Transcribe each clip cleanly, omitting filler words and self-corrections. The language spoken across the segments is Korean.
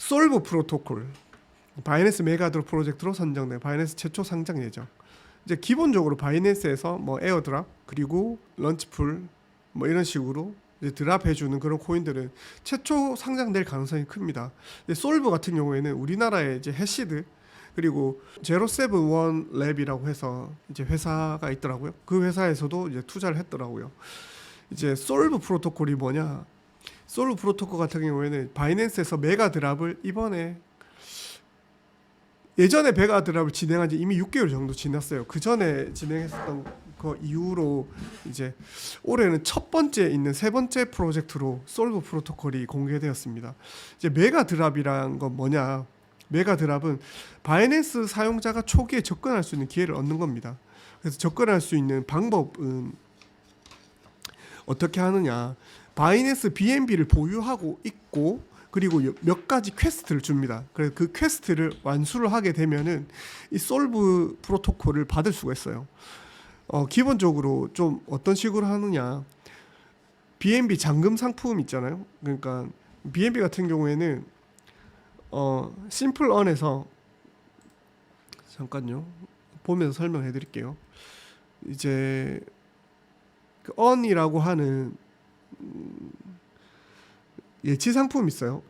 솔브 프로토콜, 바이낸스 메가드롭 프로젝트로 선정된 바이낸스 최초 상장 예정. 이제 기본적으로 바이낸스에서 뭐 에어드랍 그리고 런치풀 뭐 이런 식으로 이제 드랍해주는 그런 코인들은 최초 상장될 가능성이 큽니다. 솔브 같은 경우에는 우리나라에 이제 해시드 그리고 071 랩이라고 해서 이제 회사가 있더라고요. 그 회사에서도 이제 투자를 했더라고요. 이제 솔브 프로토콜이 뭐냐? 솔브 프로토콜 같은 경우에는 바이낸스에서 메가 드랍을 예전에 메가 드랍을 진행한 지 이미 6개월 정도 지났어요. 그 전에 진행했었던 그 이후로 이제 올해는 첫 번째 있는 세 번째 프로젝트로 솔브 프로토콜이 공개되었습니다. 이제 메가 드랍이란 건 뭐냐? 메가 드랍은 바이낸스 사용자가 초기에 접근할 수 있는 기회를 얻는 겁니다. 그래서 접근할 수 있는 방법은 어떻게 하느냐? 바이낸스 BNB를 보유하고 있고 그리고 몇 가지 퀘스트를 줍니다. 그래서 그 퀘스트를 완수를 하게 되면은 이 솔브 프로토콜을 받을 수가 있어요. 기본적으로 좀 어떤 식으로 하느냐? BNB 잠금 상품 있잖아요. 그러니까 BNB 같은 경우에는 심플 언에서 잠깐요. 보면서 설명해 드릴게요. 이제 그 언이라고 하는 예치 상품 있어요.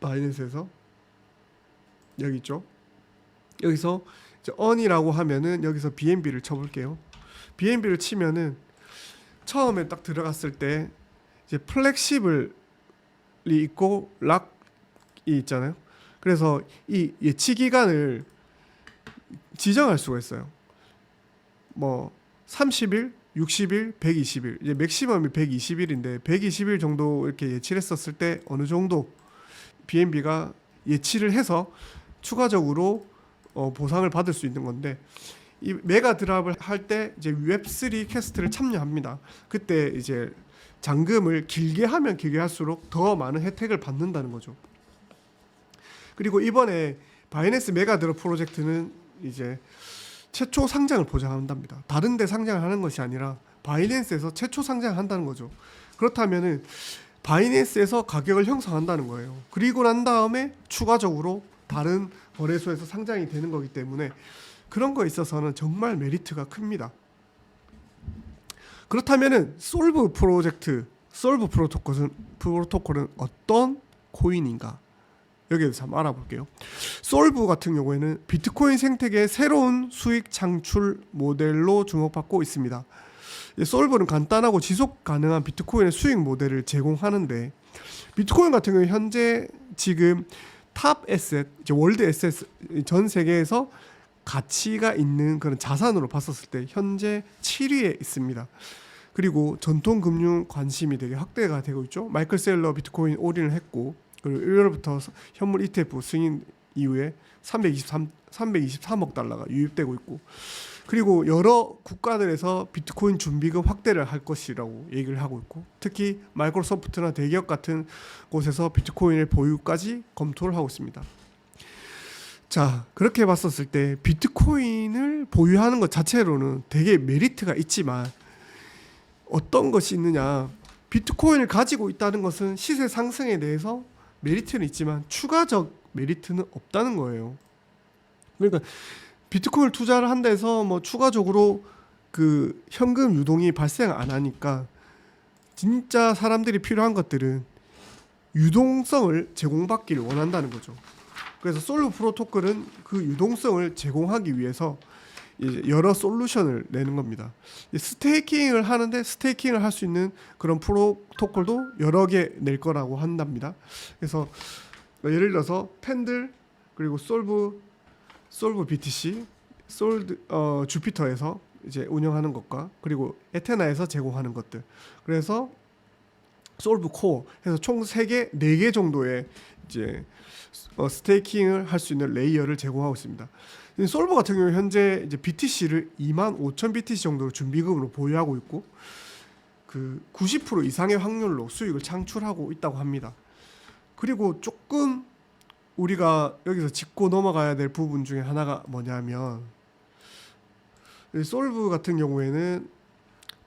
바이낸스에서 여기 있죠. 여기서 이제 언이라고 하면은 여기서 BNB를 쳐볼게요. BNB를 치면은 처음에 딱 들어갔을 때 이제 플렉시블이 있고 락이 있잖아요. 그래서 이 예치 기간을 지정할 수가 있어요. 뭐 30일, 60일, 120일. 이제 맥시멈이 120일인데 120일 정도 이렇게 예치를 했었을 때 어느 정도 BNB가 예치를 해서 추가적으로 보상을 받을 수 있는 건데, 이 메가 드랍을 할 때 이제 웹3 퀘스트를 참여합니다. 그때 이제 잔금을 길게 하면 길게 할수록 더 많은 혜택을 받는다는 거죠. 그리고 이번에 바이낸스 메가 드랍 프로젝트는 이제 최초 상장을 보장한답니다. 다른 데 상장을 하는 것이 아니라 바이낸스에서 최초 상장을 한다는 거죠. 그렇다면은 바이낸스에서 가격을 형성한다는 거예요. 그리고 난 다음에 추가적으로 다른 거래소에서 상장이 되는 거기 때문에 그런 거에 있어서는 정말 메리트가 큽니다. 그렇다면은 솔브 프로토콜은 어떤 코인인가? 여기에 대해서 한번 알아볼게요. 솔브 같은 경우에는 비트코인 생태계의 새로운 수익 창출 모델로 주목받고 있습니다. 솔브는 간단하고 지속 가능한 비트코인의 수익 모델을 제공하는데, 비트코인 같은 경우 현재 지금 탑 에셋, 월드 에셋, 전 세계에서 가치가 있는 그런 자산으로 봤었을 때 현재 7위에 있습니다. 그리고 전통 금융 관심이 되게 확대가 되고 있죠. 마이클 셀러 비트코인 올인을 했고, 그리고 1월부터 현물 ETF 승인 이후에 323억 달러가 유입되고 있고, 그리고 여러 국가들에서 비트코인 준비금 확대를 할 것이라고 얘기를 하고 있고, 특히 마이크로소프트나 대기업 같은 곳에서 비트코인의 보유까지 검토를 하고 있습니다. 자, 그렇게 봤었을 때 비트코인을 보유하는 것 자체로는 되게 메리트가 있지만, 어떤 것이 있느냐? 비트코인을 가지고 있다는 것은 시세 상승에 대해서 메리트는 있지만 추가적 메리트는 없다는 거예요. 그러니까 비트코인을 투자를 한다 해서 뭐 추가적으로 그 현금 유동이 발생 안 하니까, 진짜 사람들이 필요한 것들은 유동성을 제공받기를 원한다는 거죠. 그래서 솔브 프로토콜은 그 유동성을 제공하기 위해서 이제 여러 솔루션을 내는 겁니다. 스테이킹을 하는데 스테이킹을 할 수 있는 그런 프로토콜도 여러 개 낼 거라고 한답니다. 그래서 예를 들어서 팬들, 그리고 솔브 BTC, 주피터에서 이제 운영하는 것과, 그리고 에테나에서 제공하는 것들, 그래서 솔브 코어 해서 총 3개, 4개 정도의 이제 스테이킹을 할 수 있는 레이어를 제공하고 있습니다. 솔브 같은 경우 현재 이제 BTC를 25,000 BTC 정도로 준비금으로 보유하고 있고, 그 90% 이상의 확률로 수익을 창출하고 있다고 합니다. 그리고 조금 우리가 여기서 짚고 넘어가야 될 부분 중에 하나가 뭐냐면, 솔브 같은 경우에는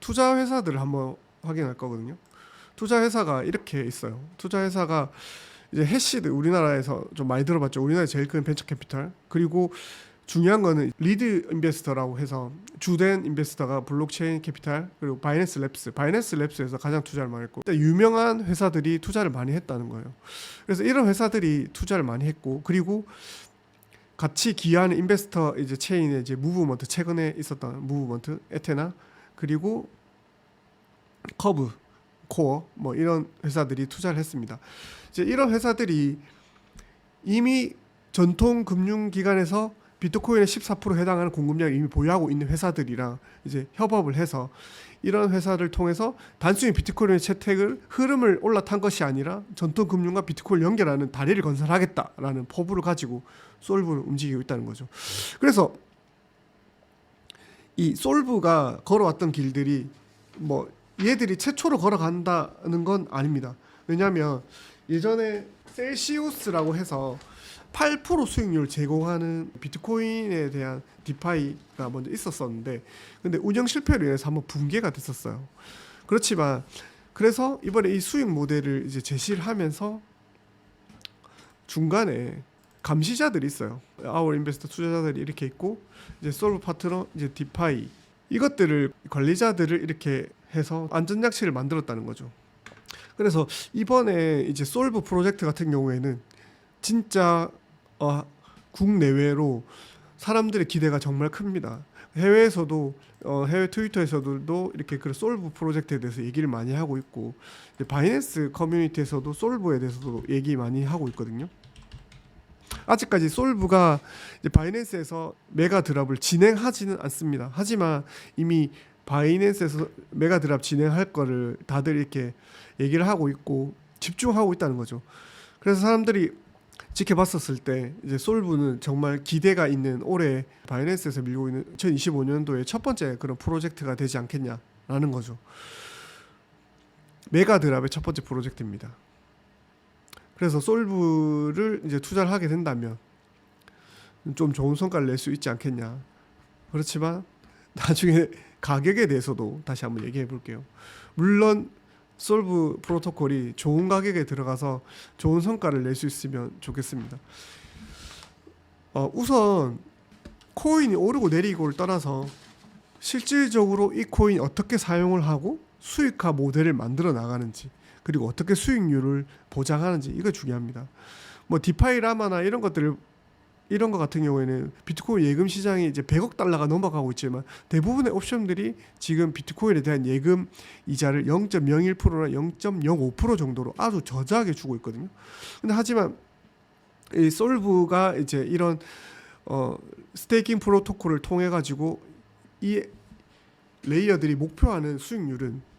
투자 회사들을 한번 확인할 거거든요. 투자 회사가 이렇게 있어요. 투자 회사가 이제 해시드 우리나라에서 좀 많이 들어봤죠. 우리나라에 제일 큰 벤처 캐피탈. 그리고 중요한 거는 리드 인베스터라고 해서 주된 인베스터가 블록체인 캐피탈 그리고 바이낸스 랩스에서 가장 투자를 많이 했고 유명한 회사들이 투자를 많이 했다는 거예요. 그래서 이런 회사들이 투자를 많이 했고 그리고 같이 기여하는 인베스터 이제 체인의 이제 무브먼트 최근에 있었던 무브먼트 에테나 그리고 커브 코어 뭐 이런 회사들이 투자를 했습니다. 이제 이런 회사들이 이미 전통 금융기관에서 비트코인의 14% 해당하는 공급량을 이미 보유하고 있는 회사들이랑 이제 협업을 해서 이런 회사를 통해서 단순히 비트코인의 채택을 흐름을 올라탄 것이 아니라 전통 금융과 비트코인을 연결하는 다리를 건설하겠다라는 포부를 가지고 솔브를 움직이고 있다는 거죠. 그래서 이 솔브가 걸어왔던 길들이 뭐 얘들이 최초로 걸어간다는 건 아닙니다. 왜냐하면 예전에 셀시우스라고 해서 8% 수익률 제공하는 비트코인에 대한 디파이가 먼저 있었었는데 근데 운영 실패로 인해서 한번 붕괴가 됐었어요. 그렇지만 그래서 이번에 이 수익 모델을 이제 제시를 하면서 중간에 감시자들이 있어요. 아워 인베스터 투자자들이 이렇게 있고 이제 솔브 파트너 이제 디파이 이것들을 관리자들을 이렇게 해서 안전장치를 만들었다는 거죠. 그래서 이번에 이제 솔브 프로젝트 같은 경우에는 진짜 국내외로 사람들의 기대가 정말 큽니다. 해외에서도 해외 트위터에서도 이렇게 그 솔브 프로젝트에 대해서 얘기를 많이 하고 있고 바이낸스 커뮤니티에서도 솔브에 대해서도 얘기 많이 하고 있거든요. 아직까지 솔브가 이제 바이낸스에서 메가 드랍을 진행하지는 않습니다. 하지만 이미 바이낸스에서 메가 드랍 진행할 거를 다들 이렇게 얘기를 하고 있고 집중하고 있다는 거죠. 그래서 사람들이 지켜봤었을 때 이제 솔브는 정말 기대가 있는 올해 바이낸스에서 밀고 있는 2025년도에 첫 번째 그런 프로젝트가 되지 않겠냐라는 거죠. 메가 드랍의 첫 번째 프로젝트입니다. 그래서 솔브를 이제 투자를 하게 된다면 좀 좋은 성과를 낼 수 있지 않겠냐. 그렇지만 나중에 가격에 대해서도 다시 한번 얘기해 볼게요. 물론 솔브 프로토콜이 좋은 가격에 들어가서 좋은 성과를 낼 수 있으면 좋겠습니다. 우선 코인이 오르고 내리고를 떠나서 실질적으로 이 코인이 어떻게 사용을 하고 수익화 모델을 만들어 나가는지 그리고 어떻게 수익률을 보장하는지 이거 중요합니다. 뭐 디파이 라마나 이런 것 같은 경우에는 비트코인 예금 시장이 이제 100억 달러가 넘어가고 있지만 대부분의 옵션들이 지금 비트코인에 대한 예금 이자를 0.01%나 0.05% 정도로 아주 저조하게 주고 있거든요. 근데 하지만 이 솔브가 이제 이런 스테이킹 프로토콜을 통해 가지고 이 레이어들이 목표하는 수익률은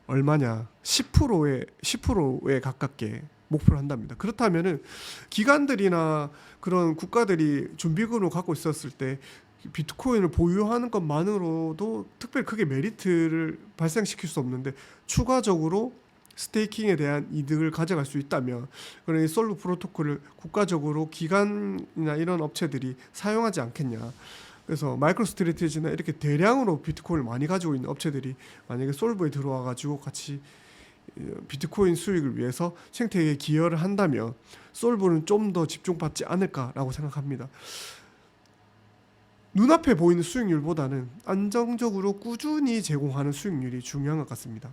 얼마냐? 10%에 가깝게 목표를 한답니다. 그렇다면은 기관들이나 그런 국가들이 준비금을 갖고 있었을 때 비트코인을 보유하는 것만으로도 특별히 크게 메리트를 발생시킬 수 없는데 추가적으로 스테이킹에 대한 이득을 가져갈 수 있다면 그런 솔브 프로토콜을 국가적으로 기관이나 이런 업체들이 사용하지 않겠냐. 그래서 마이크로스트래티지나 이렇게 대량으로 비트코인을 많이 가지고 있는 업체들이 만약에 솔브에 들어와 가지고 같이 비트코인 수익을 위해서 생태계에 기여를 한다면 솔브는 좀 더 집중받지 않을까라고 생각합니다. 눈앞에 보이는 수익률보다는 안정적으로 꾸준히 제공하는 수익률이 중요한 것 같습니다.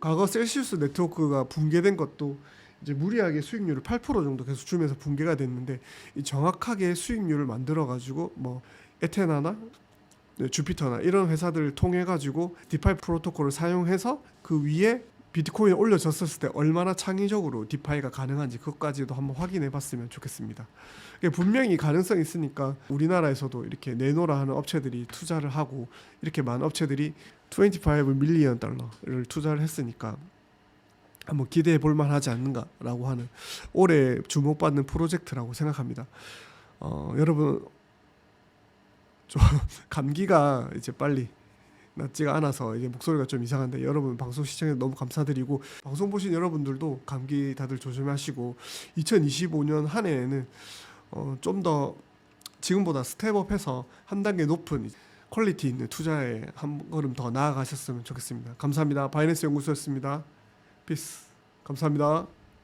과거 셀시우스 네트워크가 붕괴된 것도 이제 무리하게 수익률을 8% 정도 계속 주면서 붕괴가 됐는데 정확하게 수익률을 만들어 가지고 뭐 에테나나 주피터나 이런 회사들을 통해 가지고 디파이 프로토콜을 사용해서 그 위에 비트코인이 올려졌을 때 얼마나 창의적으로 디파이가 가능한지 그것까지도 한번 확인해 봤으면 좋겠습니다. 분명히 가능성이 있으니까 우리나라에서도 이렇게 내노라 하는 업체들이 투자를 하고 이렇게 많은 업체들이 25 밀리언 달러를 투자를 했으니까 한번 기대해 볼 만하지 않는가라고 하는 올해 주목받는 프로젝트라고 생각합니다. 여러분 좀 감기가 이제 빨리 낫지가 않아서 이게 목소리가 좀 이상한데 여러분 방송 시청해 너무 감사드리고 방송 보신 여러분들도 감기 다들 조심하시고 2025년 한 해에는 좀 더 지금보다 스텝업해서 한 단계 높은 퀄리티 있는 투자에 한 걸음 더 나아가셨으면 좋겠습니다. 감사합니다. 바이낸스 연구소였습니다. 피스. 감사합니다.